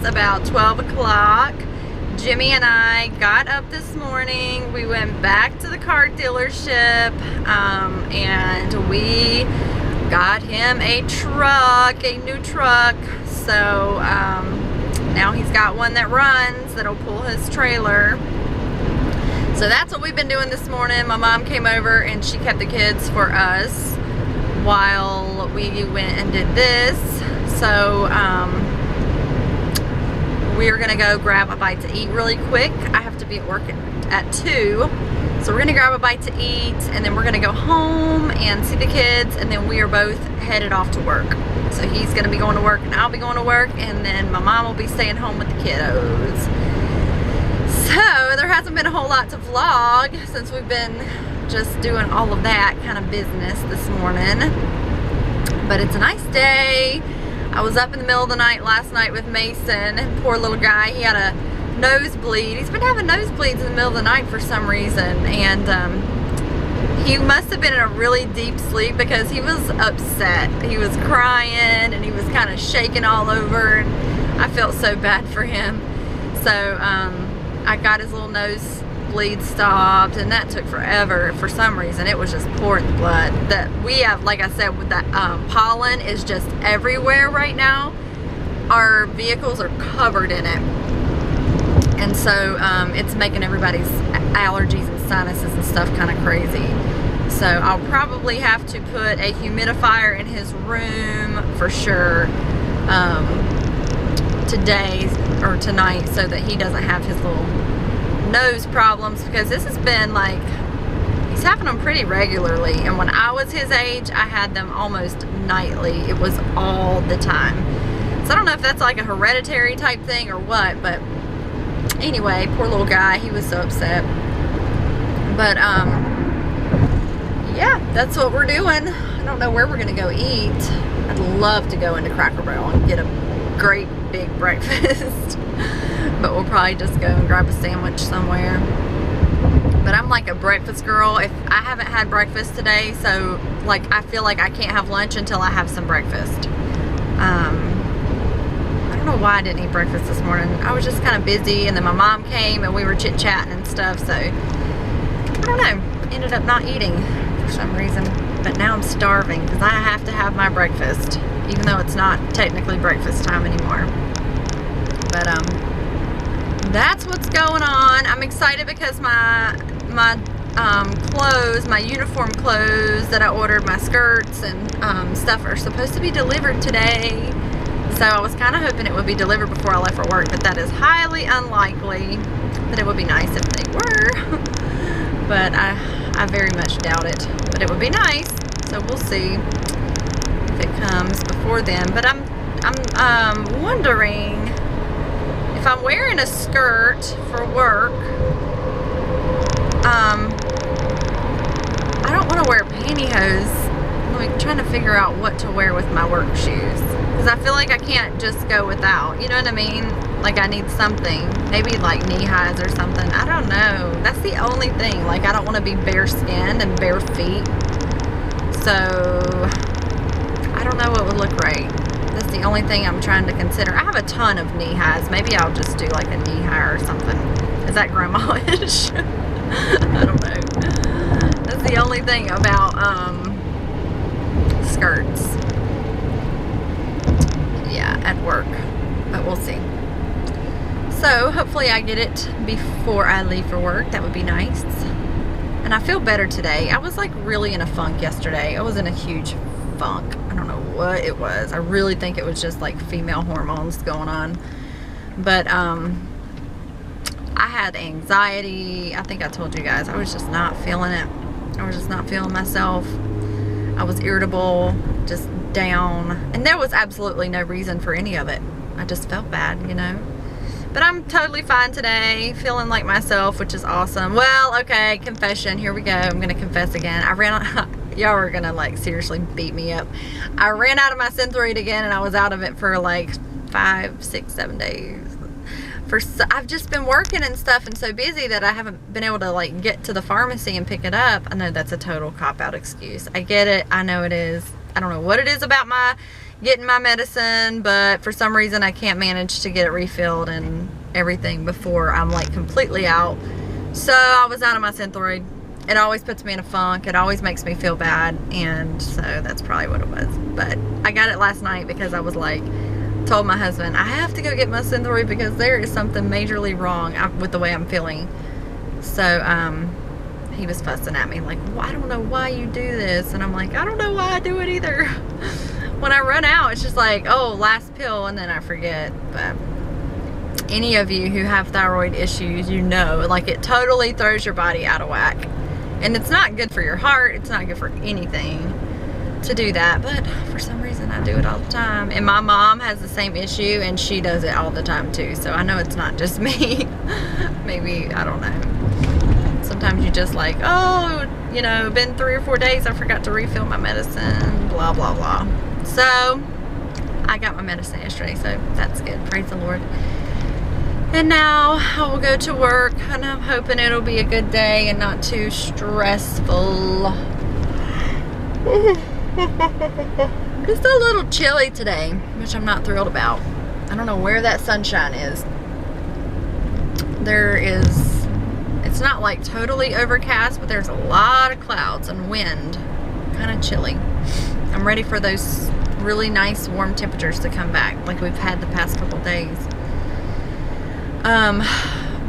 about 12 o'clock. Jimmy and I got up this morning. We went back to the car dealership and we got him a truck, a new truck. So now he's got one that runs, that'll pull his trailer. So that's what we've been doing this morning. My mom came over and she kept the kids for us while we went and did this. So we're gonna go grab a bite to eat really quick. I have to be at work at 2. So we're gonna grab a bite to eat and then we're gonna go home and see the kids, and then we are both headed off to work. So he's gonna be going to work and I'll be going to work, and then my mom will be staying home with the kiddos. So there hasn't been a whole lot to vlog since we've been just doing all of that kind of business this morning. But it's a nice day. I was up in the middle of the night last night with Mason. Poor little guy, he had a nosebleed. He's been having nosebleeds in the middle of the night for some reason, and he must have been in a really deep sleep because he was upset. He was crying and he was kind of shaking all over, and I felt so bad for him. So I got his little nosebleed stopped, and that took forever for some reason. It was just pouring the blood that we have. Like I said, with that pollen is just everywhere right now. Our vehicles are covered in it, and so it's making everybody's allergies and sinuses and stuff kind of crazy. So I'll probably have to put a humidifier in his room for sure today or tonight, so that he doesn't have his little nose problems, because this has been like, he's having them pretty regularly, and when I was his age I had them almost nightly. It was all the time. So I don't know if that's like a hereditary type thing or what, but anyway, poor little guy, he was so upset. But yeah, that's what we're doing. I don't know where we're gonna go eat. I'd love to go into Cracker Barrel and get a great big breakfast. But we'll probably just go and grab a sandwich somewhere. But I'm like a breakfast girl. If I haven't had breakfast today, so like I feel like I can't have lunch until I have some breakfast. I don't know why I didn't eat breakfast this morning. I was just kind of busy, and then my mom came and we were chit-chatting and stuff, so I don't know. Ended up not eating for some reason. But now I'm starving because I have to have my breakfast, even though it's not technically breakfast time anymore. But that's what's going on. I'm excited because my clothes, my uniform clothes that I ordered, my skirts and stuff, are supposed to be delivered today. So I was kind of hoping it would be delivered before I left for work, but that is highly unlikely. But it would be nice if they were. But I very much doubt it. But it would be nice. So we'll see if it comes before then. But I'm wondering if I'm wearing a skirt for work. I don't want to wear pantyhose. I'm like trying to figure out what to wear with my work shoes, because I feel like I can't just go without. You know what I mean? Like I need something, maybe like knee highs or something. I don't know. That's the only thing. Like I don't want to be bare skinned and bare feet. So I don't know what would look right. That's the only thing I'm trying to consider. I have a ton of knee highs. Maybe I'll just do like a knee high or something. Is that grandma-ish? I don't know. That's the only thing about skirts. Yeah, at work. But we'll see. So hopefully I get it before I leave for work. That would be nice. And I feel better today. I was like really in a funk yesterday. I was in a huge funk. I don't know what it was. I really think it was just like female hormones going on. But I had anxiety. I think I told you guys. I was just not feeling it. I was just not feeling myself. I was irritable, just down. And there was absolutely no reason for any of it. I just felt bad, you know. But I'm totally fine today, feeling like myself, which is awesome. Well, okay, confession. Here we go. I'm going to confess again. I ran out. Y'all are going to like seriously beat me up. I ran out of my Synthroid again, and I was out of it for like 5, 6, 7 days. I've just been working and stuff and so busy that I haven't been able to like get to the pharmacy and pick it up. I know that's a total cop-out excuse. I get it. I know it is. I don't know what it is about my getting my medicine, but for some reason I can't manage to get it refilled and everything before I'm like completely out. So I was out of my Synthroid. It always puts me in a funk. It always makes me feel bad, and so that's probably what it was. But I got it last night because I was like, told my husband, I have to go get my Synthroid because there is something majorly wrong with the way I'm feeling. So he was fussing at me like, well, I don't know why you do this, and I'm like, I don't know why I do it either. When I run out, it's just like, oh, last pill, and then I forget. But any of you who have thyroid issues, you know, like it totally throws your body out of whack. And it's not good for your heart. It's not good for anything to do that. But for some reason, I do it all the time. And my mom has the same issue, and she does it all the time too. So I know it's not just me. Maybe, I don't know. Sometimes you just like, oh, you know, been 3 or 4 days, I forgot to refill my medicine, blah, blah, blah. So I got my medicine yesterday, so that's good. Praise the Lord. And now I will go to work, and I'm hoping it'll be a good day and not too stressful. It's a little chilly today, which I'm not thrilled about. I don't know where that sunshine is. It's not like totally overcast, but there's a lot of clouds and wind. Kind of chilly. I'm ready for those really nice warm temperatures to come back like we've had the past couple days.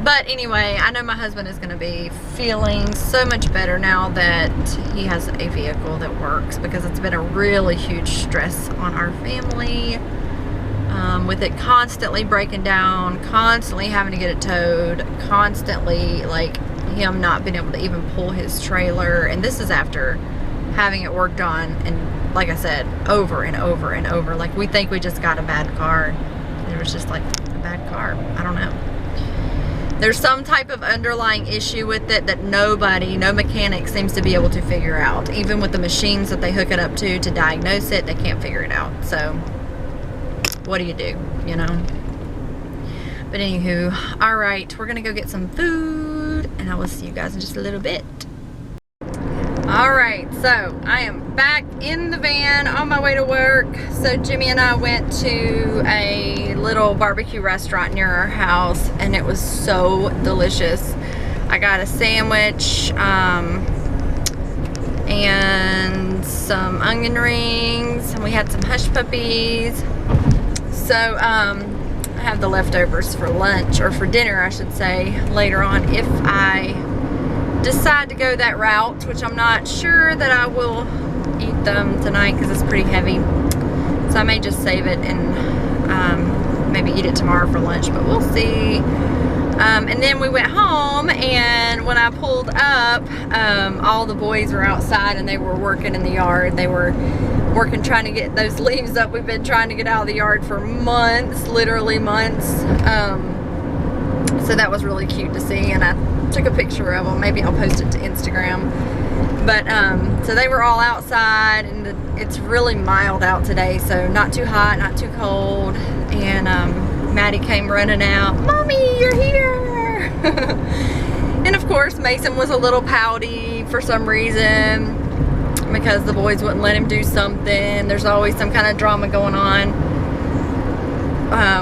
But anyway, I know my husband is going to be feeling so much better now that he has a vehicle that works, because it's been a really huge stress on our family, with it constantly breaking down, constantly having to get it towed, constantly like him not being able to even pull his trailer. And this is after having it worked on, and like I said, over and over and over. Like, we think we just got a bad car. It was just like a bad car. I don't know. There's some type of underlying issue with it that no mechanic seems to be able to figure out. Even with the machines that they hook it up to diagnose it, they can't figure it out. So what do, you know? But anywho, all right, we're gonna go get some food, and I will see you guys in just a little bit. All right, so I am back in the van on my way to work. So Jimmy and I went to a little barbecue restaurant near our house, and it was so delicious. I got a sandwich and some onion rings, and we had some hush puppies. So I have the leftovers for lunch, or for dinner I should say, later on if I decide to go that route, which I'm not sure that I will eat them tonight because it's pretty heavy. So I may just save it and maybe eat it tomorrow for lunch, but we'll see. And then we went home, and when I pulled up, all the boys were outside and they were working in the yard. They were working trying to get those leaves up. We've been trying to get out of the yard for months, literally months. So that was really cute to see, and I took a picture of them. Maybe I'll post it to Instagram. But so they were all outside, and it's really mild out today, so not too hot, not too cold. And Maddie came running out, Mommy, you're here. And of course Mason was a little pouty for some reason, because the boys wouldn't let him do something. There's always some kind of drama going on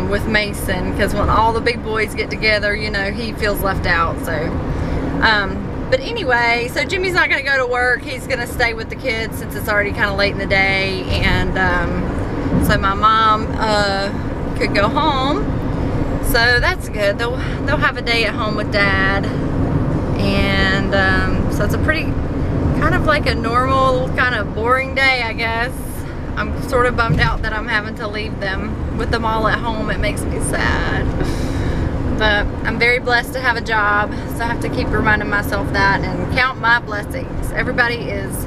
with Mason, because when all the big boys get together, you know, he feels left out. So but anyway, so Jimmy's not going to go to work. He's going to stay with the kids since it's already kind of late in the day. And so my mom could go home, so that's good. They'll have a day at home with Dad. And so it's a pretty kind of like a normal kind of boring day, I guess. I'm sort of bummed out that I'm having to leave them with them all at home. It makes me sad. But I'm very blessed to have a job, so I have to keep reminding myself that and count my blessings. Everybody is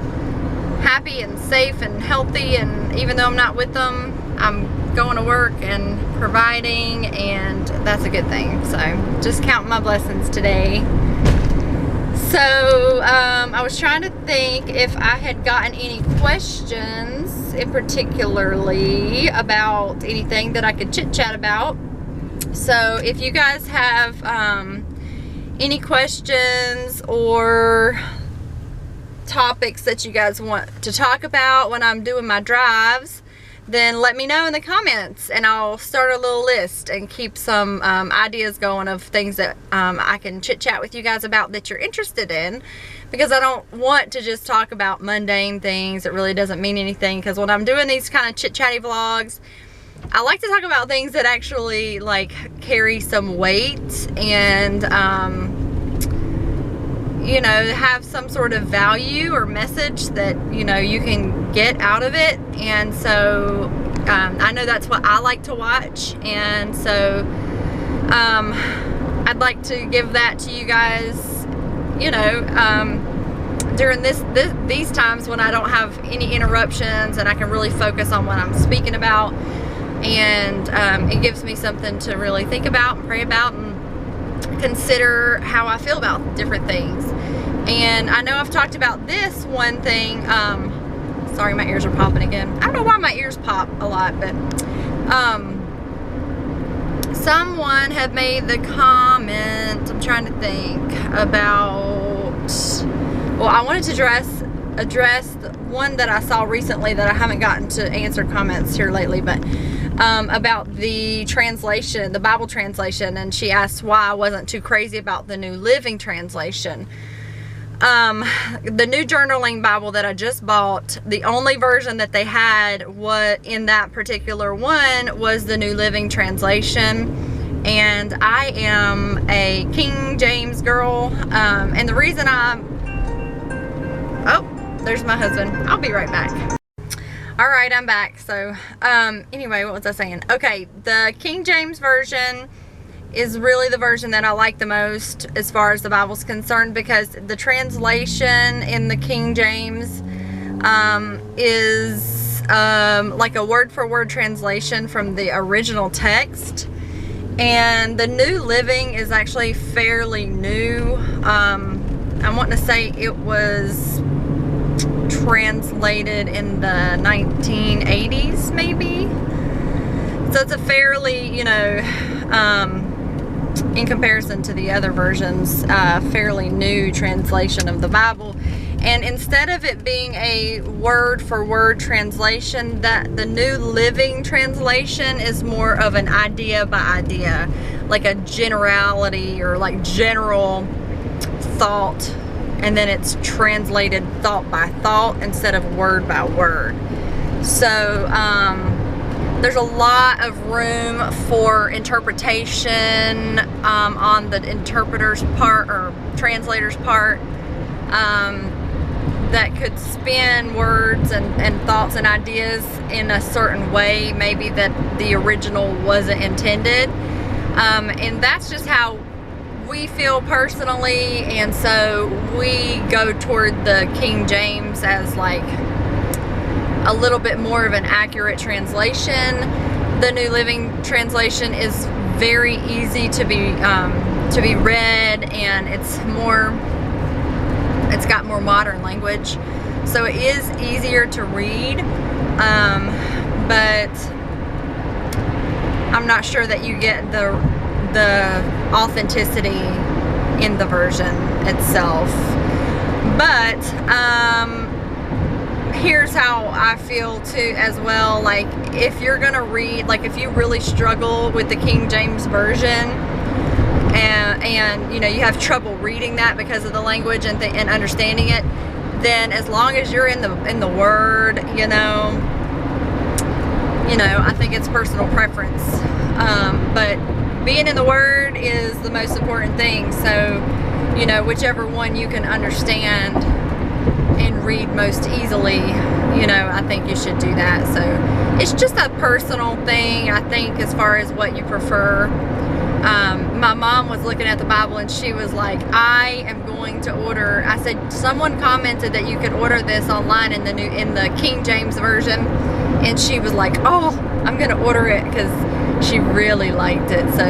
happy and safe and healthy, and even though I'm not with them, I'm going to work and providing, and that's a good thing. So just count my blessings today. So I was trying to think if I had gotten any questions in particularly about anything that I could chit chat about. So if you guys have any questions or topics that you guys want to talk about when I'm doing my drives, then let me know in the comments, and I'll start a little list and keep some ideas going of things that I can chit chat with you guys about that you're interested in, because I don't want to just talk about mundane things that really doesn't mean anything. Because when I'm doing these kind of chit chatty vlogs, I like to talk about things that actually like carry some weight and you know, have some sort of value or message that, you know, you can get out of it. And so I know that's what I like to watch, and so I'd like to give that to you guys, you know, during these times when I don't have any interruptions and I can really focus on what I'm speaking about, and it gives me something to really think about and pray about and consider how I feel about different things. And I know I've talked about this one thing, sorry, my ears are popping again. I don't know why my ears pop a lot, but someone had made the comment, I'm trying to think about, well, I wanted to address the one that I saw recently that I haven't gotten to answer comments here lately, but about the translation, the Bible translation, and she asked why I wasn't too crazy about the New Living Translation. The New Journaling Bible that I just bought, the only version that they had in that particular one was the New Living Translation, and I am a King James girl, and the reason oh, there's my husband. I'll be right back. All right, I'm back. So anyway, what was I saying? Okay, the King James Version is really the version that I like the most as far as the Bible's concerned, because the translation in the King James is like a word-for-word translation from the original text, and the New Living is actually fairly new. I want to say it was translated in the 1980s maybe, so it's a fairly, you know, in comparison to the other versions, fairly new translation of the Bible. And instead of it being a word-for-word translation, that the New Living Translation is more of an idea by idea, like a generality or like general thought, and then it's translated thought by thought instead of word by word. So there's a lot of room for interpretation on the interpreter's part or translator's part, that could spin words and thoughts and ideas in a certain way maybe that the original wasn't intended, and that's just how we feel personally, and so we go toward the King James as like a little bit more of an accurate translation. The New Living Translation is very easy to be read, and it's got more modern language, so it is easier to read, but I'm not sure that you get the authenticity in the version itself. But here's how I feel too as well. Like, if you're gonna read, like if you really struggle with the King James Version, and you know, you have trouble reading that because of the language and understanding it, then as long as you're in the Word, you know, I think it's personal preference, but being in the Word is the most important thing. So, you know, whichever one you can understand and read most easily, you know, I think you should do that. So it's just a personal thing, I think, as far as what you prefer. My mom was looking at the Bible and she was like, I am going to order, I said, someone commented that you could order this online in the King James Version, and she was like, oh, I'm gonna order it, because she really liked it. So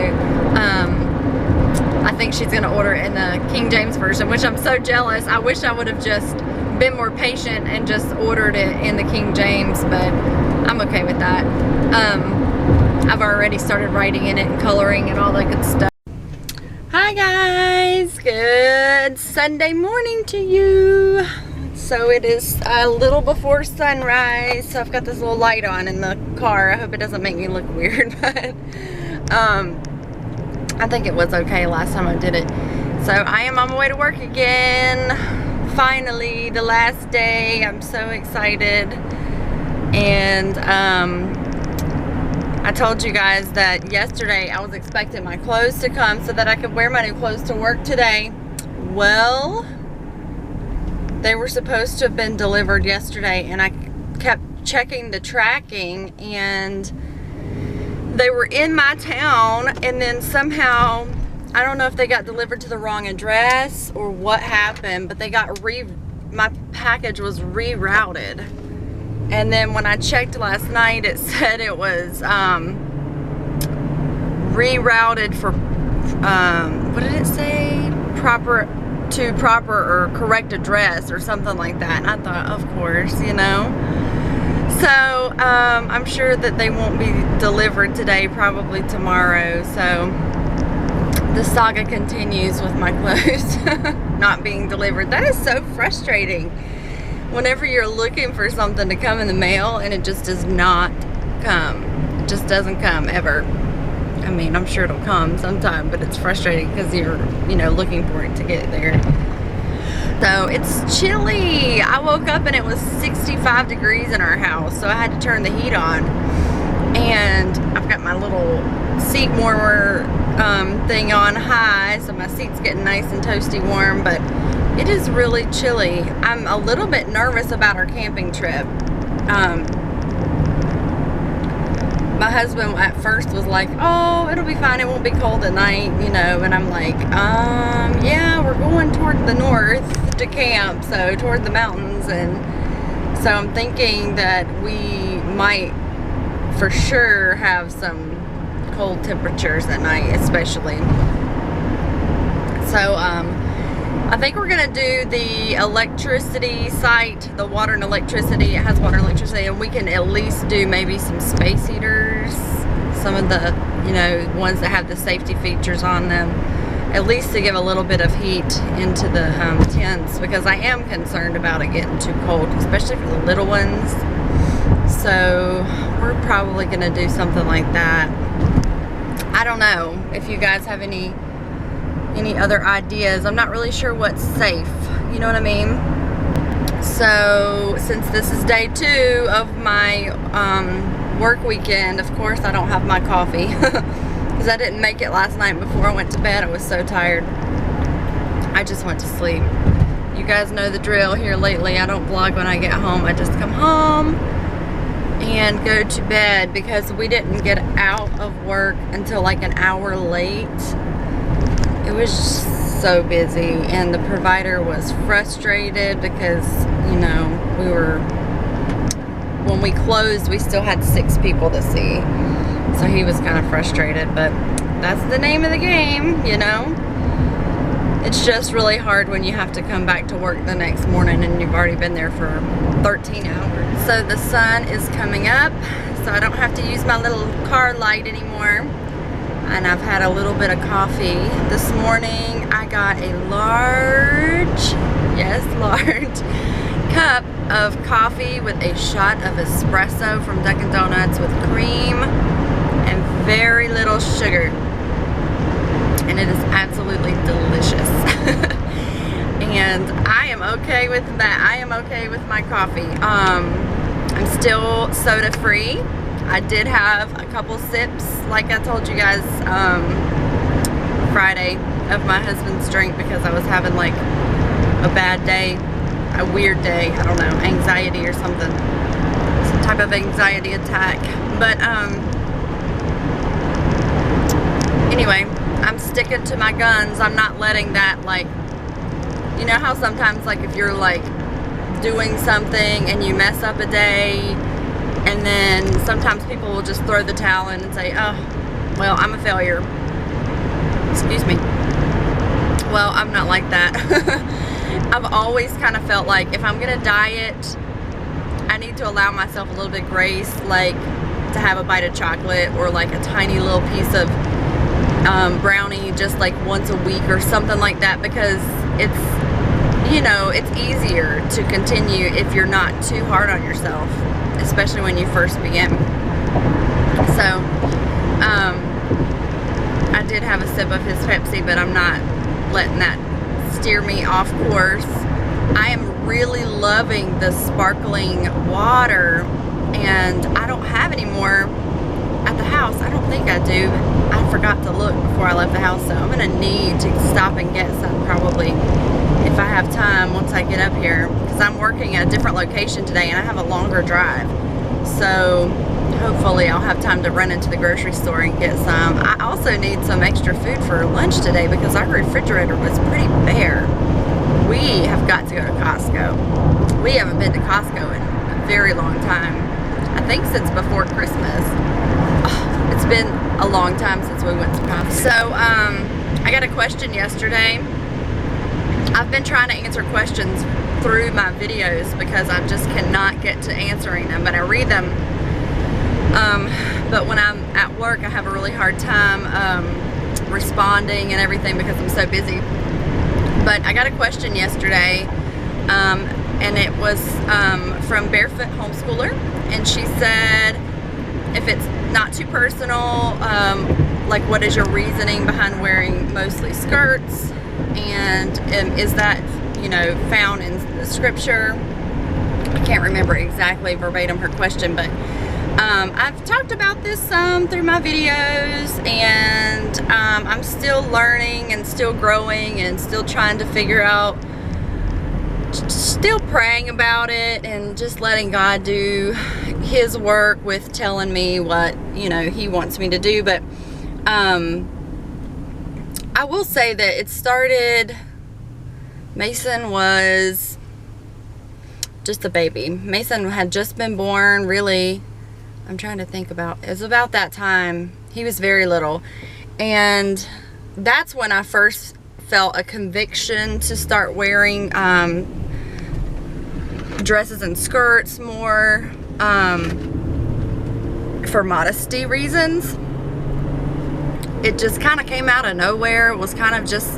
I think she's gonna order it in the King James Version, which I'm so jealous. I wish I would have just been more patient and just ordered it in the King James, but I'm okay with that. I've already started writing in it and coloring and all that good stuff. Hi guys, good Sunday morning to you. Let's So it is a little before sunrise, so I've got this little light on in the car. I hope it doesn't make me look weird, but I think it was okay last time I did it. So I am on my way to work again. Finally, the last day. I'm so excited. And I told you guys that yesterday I was expecting my clothes to come so that I could wear my new clothes to work today. Well, they were supposed to have been delivered yesterday, and I kept checking the tracking, and they were in my town, and then somehow, I don't know if they got delivered to the wrong address or what happened, but they got my package was rerouted. And then when I checked last night, it said it was rerouted for what did it say? Proper or correct address or something like that. And I thought, of course, you know. So I'm sure that they won't be delivered today, probably tomorrow. So the saga continues with my clothes not being delivered. That is so frustrating. Whenever you're looking for something to come in the mail and it just does not come. It just doesn't come ever. I mean, I'm sure it'll come sometime, but it's frustrating because you're, you know, looking for it to get there. So it's chilly. I woke up and it was 65 degrees in our house, so I had to turn the heat on. And I've got my little seat warmer thing on high, so my seat's getting nice and toasty warm, but it is really chilly. I'm a little bit nervous about our camping trip. My husband at first was like, oh, it'll be fine, it won't be cold at night, you know, and I'm like, yeah, we're going toward the north to camp, so toward the mountains, and so I'm thinking that we might for sure have some cold temperatures at night, especially. So, I think we're gonna do the electricity site, the water and electricity. It has water and electricity, and we can at least do maybe some space heaters, some of the, you know, ones that have the safety features on them, at least to give a little bit of heat into the tents, because I am concerned about it getting too cold, especially for the little ones. So we're probably gonna do something like that. I don't know if you guys have any other ideas. I'm not really sure what's safe, you know what I mean? So since this is day 2 of my work weekend, of course I don't have my coffee because I didn't make it last night before I went to bed. I was so tired, I just went to sleep. You guys know the drill here lately. I don't vlog when I get home. I just come home and go to bed because we didn't get out of work until like an hour late. It was just so busy, and the provider was frustrated because, you know, when we closed, we still had 6 people to see. So he was kind of frustrated, but that's the name of the game, you know. It's just really hard when you have to come back to work the next morning and you've already been there for 13 hours. So the sun is coming up, so I don't have to use my little car light anymore. And I've had a little bit of coffee. This morning I got a large cup of coffee with a shot of espresso from Dunkin' Donuts with cream and very little sugar. And it is absolutely delicious. And I am okay with that. I am okay with my coffee. I'm still soda free. I did have a couple sips, like I told you guys Friday, of my husband's drink because I was having like a bad day, a weird day, I don't know, anxiety or something, some type of anxiety attack. But anyway, I'm sticking to my guns. I'm not letting that, like, you know how sometimes, like, if you're like doing something and you mess up a day, and then sometimes people will just throw the towel in and say, oh, well, I'm a failure. Excuse me. Well, I'm not like that. I've always kind of felt like if I'm gonna diet, I need to allow myself a little bit of grace, like to have a bite of chocolate or like a tiny little piece of brownie just like once a week or something like that, because you know, it's easier to continue if you're not too hard on yourself, especially when you first begin. So, I did have a sip of his Pepsi, but I'm not letting that steer me off course. I am really loving the sparkling water, and I don't have any more at the house. I don't think I do. I forgot to look before I left the house, so I'm gonna need to stop and get some probably if I have time once I get up here, because I'm working at a different location today and I have a longer drive. So hopefully I'll have time to run into the grocery store and get some. I also need some extra food for lunch today because our refrigerator was pretty bare. We have got to go to Costco. We haven't been to Costco in a very long time. I think since before Christmas. Oh, it's been a long time since we went to Costco. So, I got a question yesterday. I've been trying to answer questions through my videos because I just cannot get to answering them, but I read them. But when I'm at work, I have a really hard time responding and everything because I'm so busy. But I got a question yesterday, and it was from Barefoot Homeschooler, and she said, if it's not too personal, like what is your reasoning behind wearing mostly skirts, and is that, you know, found in the scripture? I can't remember exactly verbatim her question, but I've talked about this some through my videos, and I'm still learning and still growing and still trying to figure out, still praying about it and just letting God do his work with telling me what, you know, he wants me to do. But I will say that it started, Mason was just a baby. Mason had just been born, really. I'm trying to think about, it was about that time. He was very little. And that's when I first felt a conviction to start wearing dresses and skirts more for modesty reasons. It just kind of came out of nowhere. It was kind of just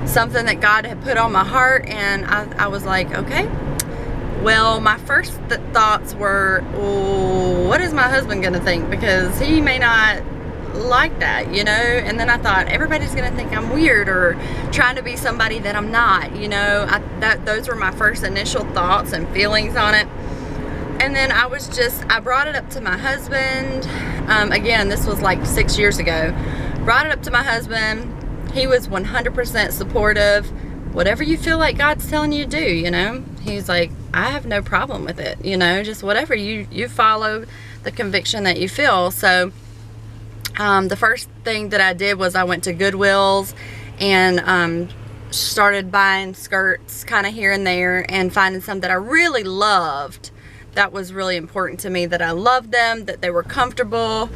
something that God had put on my heart, and I was like, okay. Well, my first thoughts were, oh, what is my husband going to think? Because he may not like that, you know? And then I thought, everybody's going to think I'm weird or trying to be somebody that I'm not, you know? Those were my first initial thoughts and feelings on it. And then I brought it up to my husband. Again, this was like 6 years ago. Brought it up to my husband. He was 100% supportive. Whatever you feel like God's telling you to do, you know? He's like, I have no problem with it, you know, just whatever you follow the conviction that you feel. So the first thing that I did was I went to Goodwill's and started buying skirts kind of here and there and finding some that I really loved. That was really important to me, that I loved them, that they were comfortable.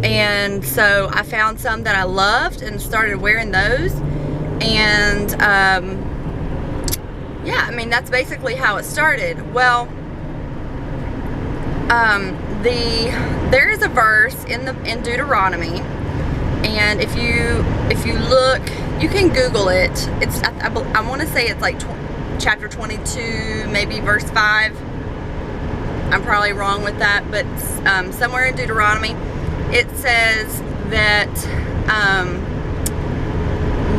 And so I found some that I loved and started wearing those. And yeah, I mean, that's basically how it started. Well, there is a verse in Deuteronomy, and if you look, you can Google it. It's I want to say it's like chapter 22, maybe verse 5. I'm probably wrong with that, but somewhere in Deuteronomy it says that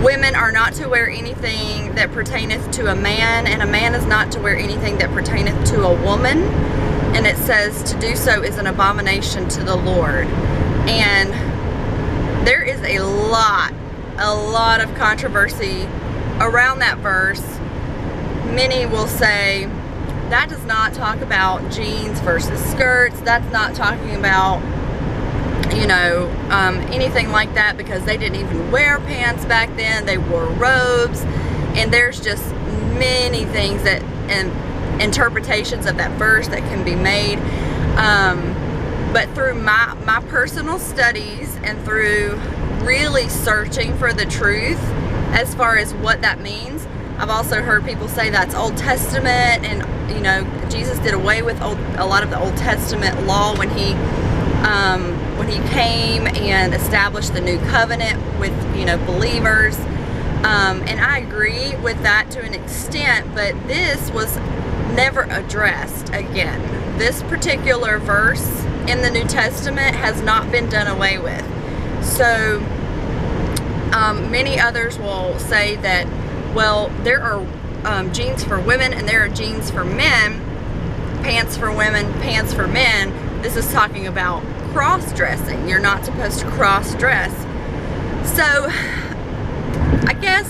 women are not to wear anything that pertaineth to a man, and a man is not to wear anything that pertaineth to a woman. And it says to do so is an abomination to the Lord. And there is a lot of controversy around that verse. Many will say that does not talk about jeans versus skirts. That's not talking about, you know, anything like that, because they didn't even wear pants back then. They wore robes, and there's just many things that and interpretations of that verse that can be made. But through my personal studies and through really searching for the truth as far as what that means, I've also heard people say that's Old Testament, and you know, Jesus did away with a lot of the Old Testament law when he came and established the new covenant with, you know, believers. And I agree with that to an extent, but this was never addressed again. This particular verse in the New Testament has not been done away with. So many others will say that, well, there are jeans for women and there are jeans for men, pants for women, pants for men. This is talking about cross-dressing. You're not supposed to cross-dress. So I guess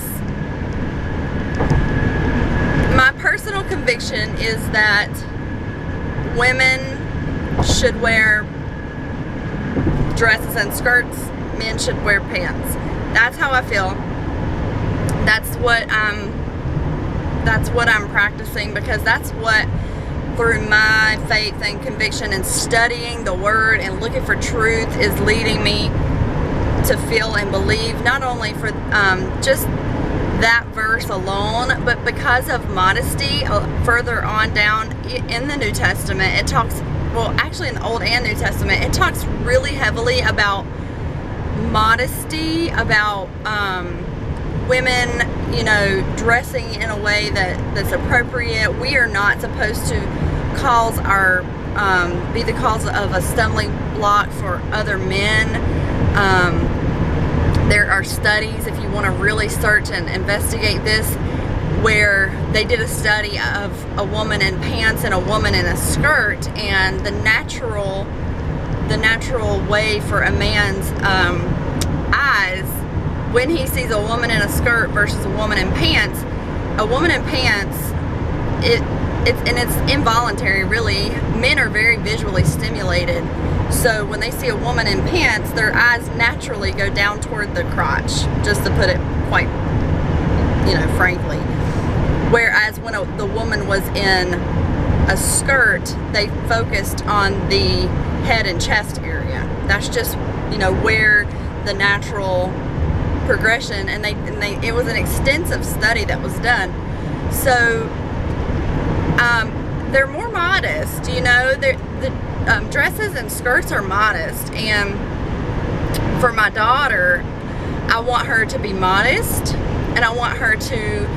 my personal conviction is that women should wear dresses and skirts, men should wear pants. That's how I feel. That's what I'm practicing, because that's what, through my faith and conviction and studying the Word and looking for truth, is leading me to feel and believe, not only for just that verse alone, but because of modesty. Further on down in the New Testament, it talks, well, actually in the Old and New Testament, it talks really heavily about modesty, about women, you know, dressing in a way that's appropriate. We are not supposed to be the cause of a stumbling block for other men. There are studies, if you want to really search and investigate this, where they did a study of a woman in pants and a woman in a skirt, and the natural way for a man's eyes when he sees a woman in a skirt versus a woman in pants. A woman in pants, it's involuntary, really. Men are very visually stimulated, so when they see a woman in pants, their eyes naturally go down toward the crotch, just to put it quite, you know, frankly. Whereas when the woman was in a skirt, they focused on the head and chest area. That's just, you know, where the natural progression, and it was an extensive study that was done. So they're more modest, you know. The dresses and skirts are modest, and for my daughter, I want her to be modest, and I want her to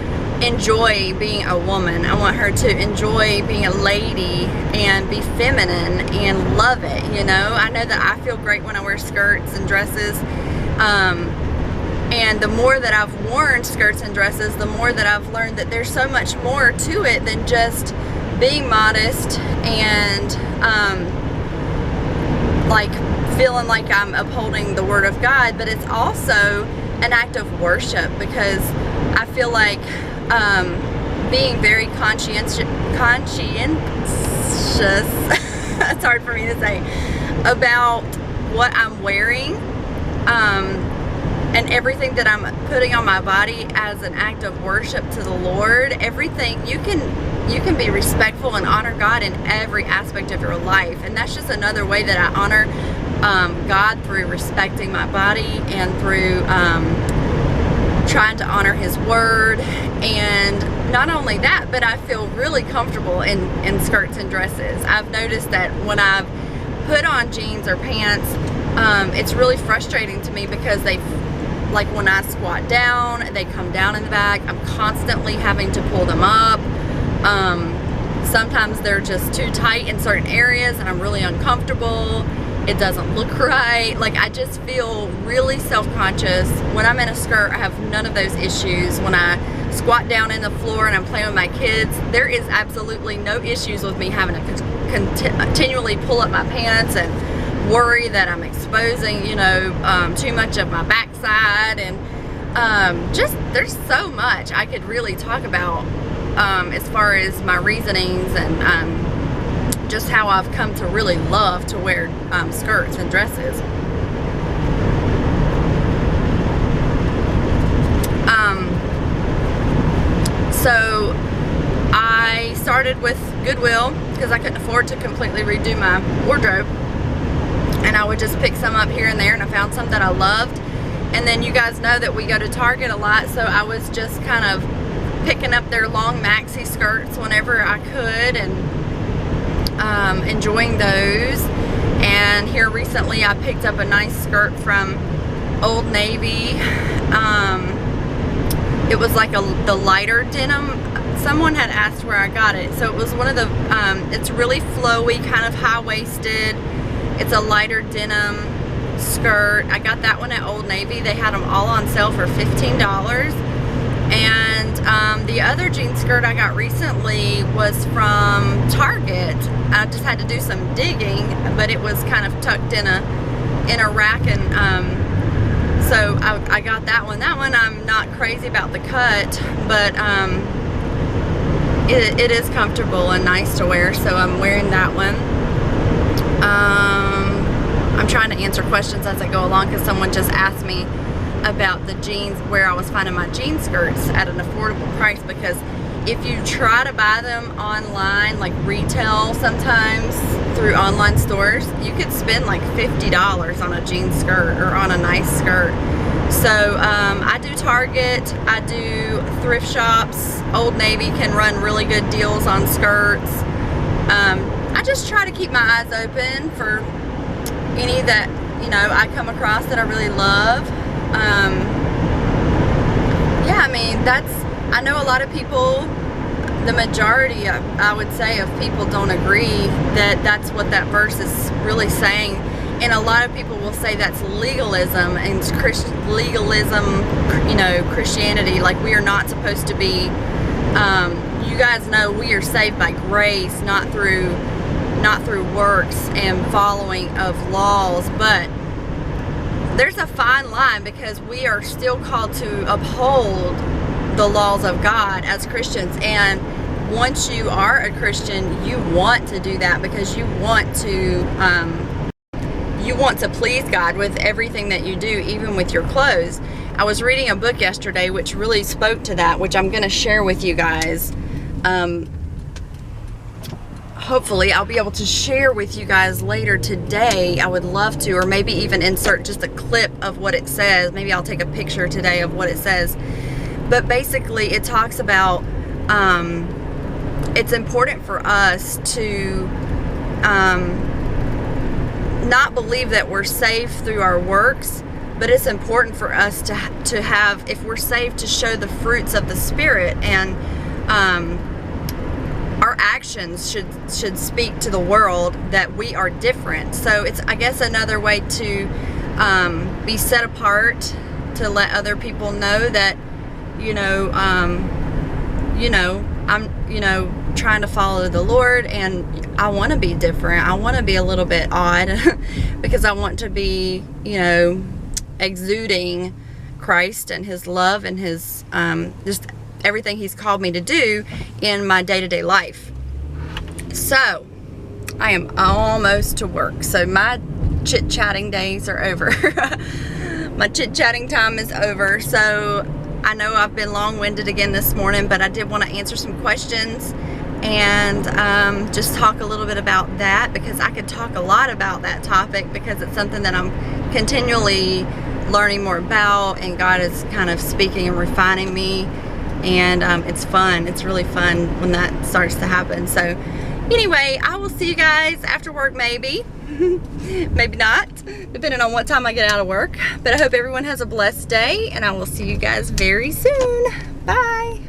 enjoy being a woman. I want her to enjoy being a lady and be feminine and love it, you know. I know that I feel great when I wear skirts and dresses, and the more that I've worn skirts and dresses, the more that I've learned that there's so much more to it than just being modest and like feeling like I'm upholding the Word of God, but it's also an act of worship, because I feel like being very conscientious it's hard for me to say, about what I'm wearing, and everything that I'm putting on my body as an act of worship to the Lord. Everything, you can be respectful and honor God in every aspect of your life, and that's just another way that I honor God, through respecting my body and through trying to honor His Word. And not only that, but I feel really comfortable in skirts and dresses. I've noticed that when I've put on jeans or pants, it's really frustrating to me, because like when I squat down, they come down in the back. I'm constantly having to pull them up. Sometimes they're just too tight in certain areas and I'm really uncomfortable. It doesn't look right. Like, I just feel really self-conscious. When I'm in a skirt, I have none of those issues. When I squat down in the floor and I'm playing with my kids, there is absolutely no issues with me having to continually pull up my pants and worry that I'm exposing, you know, too much of my backside. And just, there's so much I could really talk about as far as my reasonings and just how I've come to really love to wear skirts and dresses. So I started with Goodwill because I couldn't afford to completely redo my wardrobe, and I would just pick some up here and there, and I found some that I loved. And then you guys know that we go to Target a lot, so I was just kind of picking up their long maxi skirts whenever I could, and enjoying those. And here recently I picked up a nice skirt from Old Navy. it was like the lighter denim. Someone had asked where I got it. So it was one of the, it's really flowy, kind of high-waisted. It's a lighter denim skirt. I got that one at Old Navy. They had them all on sale for $15. And the other jean skirt I got recently was from Target. I just had to do some digging, but it was kind of tucked in a rack, and so I got that one. That one I'm not crazy about the cut, but it is comfortable and nice to wear, so I'm wearing that one. I'm trying to answer questions as I go along because someone just asked me about the jeans, where I was finding my jean skirts at an affordable price, because if you try to buy them online, like retail sometimes through online stores, you could spend like $50 on a jean skirt or on a nice skirt. So I do Target, I do thrift shops. Old Navy can run really good deals on skirts. I just try to keep my eyes open for any that, you know, I come across that I really love. Yeah, I mean, I know a lot of people, the majority, I would say, of people don't agree that that's what that verse is really saying. And a lot of people will say that's legalism, and legalism, you know, Christianity. Like, we are not supposed to be, you guys know we are saved by grace, not through works and following of laws. But there's a fine line, because we are still called to uphold the laws of God as Christians. And once you are a Christian, you want to do that because you want to please God with everything that you do, even with your clothes. I was reading a book yesterday which really spoke to that, which I'm going to share with you guys. Hopefully I'll be able to share with you guys later today. I would love to, or maybe even insert just a clip of what it says. Maybe I'll take a picture today of what it says. But basically it talks about it's important for us to not believe that we're saved through our works, but it's important for us to have, if we're saved, to show the fruits of the Spirit, and our actions should speak to the world that we are different. So it's, I guess, another way to be set apart, to let other people know that, I'm, trying to follow the Lord, and I want to be different. I want to be a little bit odd because I want to be, exuding Christ and His love and His, just everything He's called me to do in my day-to-day life. So I am almost to work. So my chit-chatting days are over. My chit-chatting time is over. So I know I've been long-winded again this morning, but I did want to answer some questions and just talk a little bit about that, because I could talk a lot about that topic, because it's something that I'm continually learning more about, and God is kind of speaking and refining me, and it's fun. It's really fun when that starts to happen. So anyway, I will see you guys after work, maybe. Maybe not, depending on what time I get out of work. But I hope everyone has a blessed day, and I will see you guys very soon. Bye.